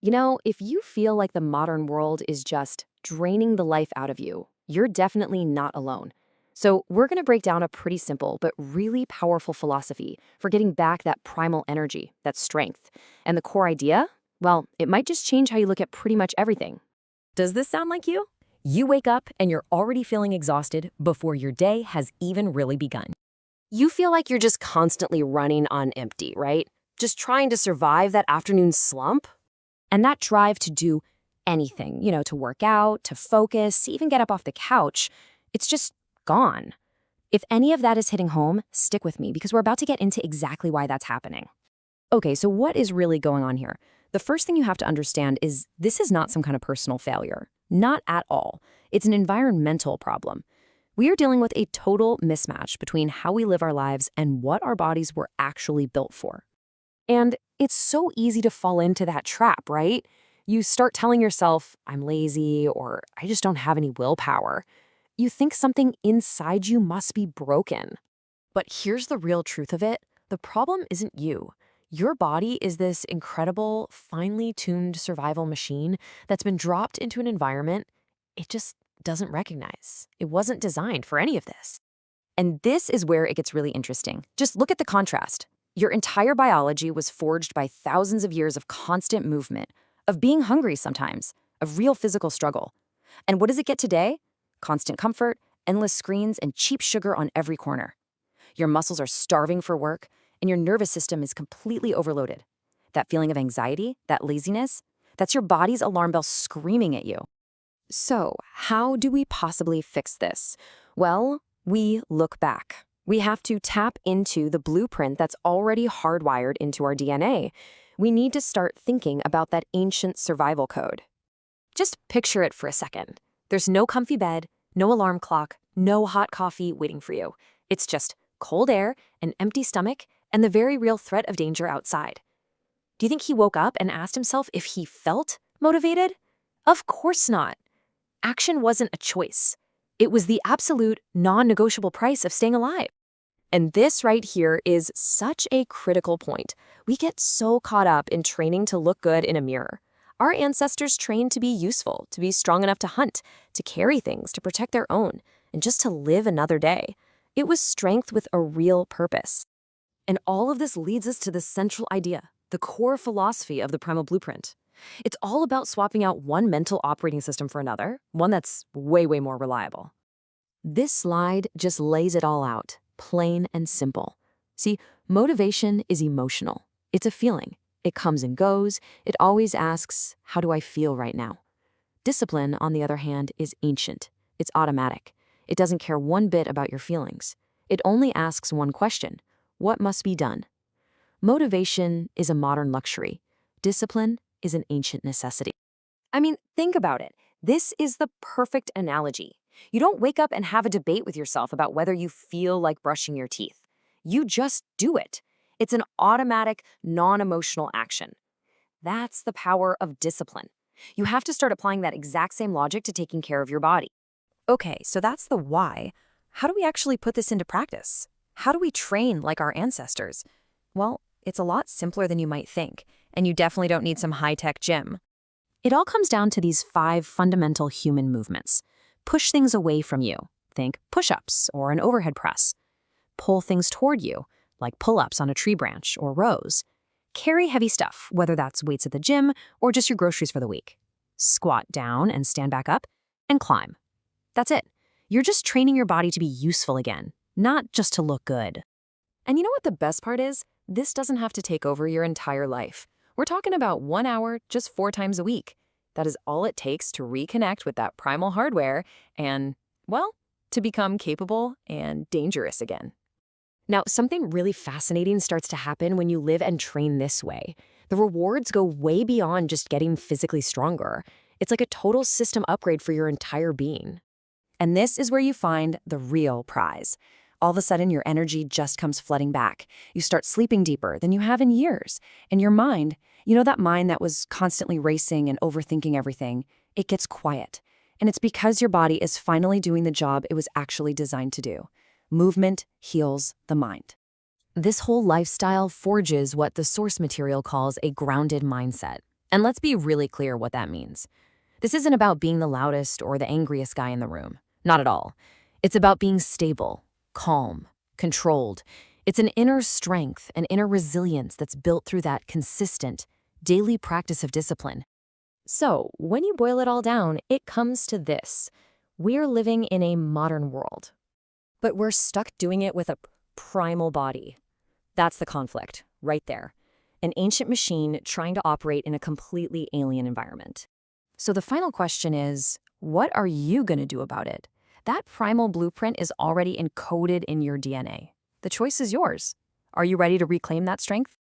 If you feel like the modern world is just draining the life out of you, you're definitely not alone. So, we're going to break down a pretty simple but really powerful philosophy for getting back that primal energy, that strength. And the core idea? Well, it might just change how you look at pretty much everything. Does this sound like you? You wake up and you're already feeling exhausted before your day has even really begun. You feel like you're just constantly running on empty, right? Just trying to survive that afternoon slump? And that drive to do anything, to work out, to focus, even get up off the couch, it's just gone. If any of that is hitting home, stick with me because we're about to get into exactly why that's happening. Okay, so what is really going on here? The first thing you have to understand is this is not some kind of personal failure. Not at all. It's an environmental problem. We are dealing with a total mismatch between how we live our lives and what our bodies were actually built for. And it's so easy to fall into that trap, right? You start telling yourself, I'm lazy, or I just don't have any willpower. You think something inside you must be broken. But here's the real truth of it. The problem isn't you. Your body is this incredible, finely tuned survival machine that's been dropped into an environment it just doesn't recognize. It wasn't designed for any of this. And this is where it gets really interesting. Just look at the contrast. Your entire biology was forged by thousands of years of constant movement, of being hungry sometimes, of real physical struggle. And what does it get today? Constant comfort, endless screens, and cheap sugar on every corner. Your muscles are starving for work, and your nervous system is completely overloaded. That feeling of anxiety, that laziness, that's your body's alarm bell screaming at you. So, how do we possibly fix this? Well, we look back. We have to tap into the blueprint that's already hardwired into our DNA. We need to start thinking about that ancient survival code. Just picture it for a second. There's no comfy bed, no alarm clock, no hot coffee waiting for you. It's just cold air, an empty stomach, and the very real threat of danger outside. Do you think he woke up and asked himself if he felt motivated? Of course not. Action wasn't a choice. It was the absolute, non-negotiable price of staying alive. And this right here is such a critical point. We get so caught up in training to look good in a mirror. Our ancestors trained to be useful, to be strong enough to hunt, to carry things, to protect their own, and just to live another day. It was strength with a real purpose. And all of this leads us to the central idea, the core philosophy of the Primal Blueprint. It's all about swapping out one mental operating system for another, one that's way, way more reliable. This slide just lays it all out, plain and simple. See, motivation is emotional. It's a feeling. It comes and goes. It always asks, how do I feel right now? Discipline, on the other hand, is ancient. It's automatic. It doesn't care one bit about your feelings. It only asks one question, what must be done? Motivation is a modern luxury. Discipline is an ancient necessity. I mean, think about it. This is the perfect analogy. You don't wake up and have a debate with yourself about whether you feel like brushing your teeth. You just do it. It's an automatic, non-emotional action. That's the power of discipline. You have to start applying that exact same logic to taking care of your body. Okay, so that's the why. How do we actually put this into practice? How do we train like our ancestors? Well, it's a lot simpler than you might think, and you definitely don't need some high-tech gym. It all comes down to these 5 fundamental human movements. Push things away from you. Think push-ups or an overhead press. Pull things toward you, like pull-ups on a tree branch or rows. Carry heavy stuff, whether that's weights at the gym or just your groceries for the week. Squat down and stand back up, and climb. That's it. You're just training your body to be useful again, not just to look good. And you know what the best part is? This doesn't have to take over your entire life. We're talking about 1 hour, just 4 times a week. That is all it takes to reconnect with that primal hardware and, well, to become capable and dangerous again. Now, something really fascinating starts to happen when you live and train this way. The rewards go way beyond just getting physically stronger. It's like a total system upgrade for your entire being. And this is where you find the real prize. All of a sudden, your energy just comes flooding back. You start sleeping deeper than you have in years. And your mind, that mind that was constantly racing and overthinking everything, it gets quiet. And it's because your body is finally doing the job it was actually designed to do. Movement heals the mind. This whole lifestyle forges what the source material calls a grounded mindset. And let's be really clear what that means. This isn't about being the loudest or the angriest guy in the room. Not at all. It's about being stable, calm, controlled. It's an inner strength, an inner resilience that's built through that consistent, daily practice of discipline. So, when you boil it all down, it comes to this. We're living in a modern world, but we're stuck doing it with a primal body. That's the conflict, right there. An ancient machine trying to operate in a completely alien environment. So the final question is, what are you going to do about it? That primal blueprint is already encoded in your DNA. The choice is yours. Are you ready to reclaim that strength?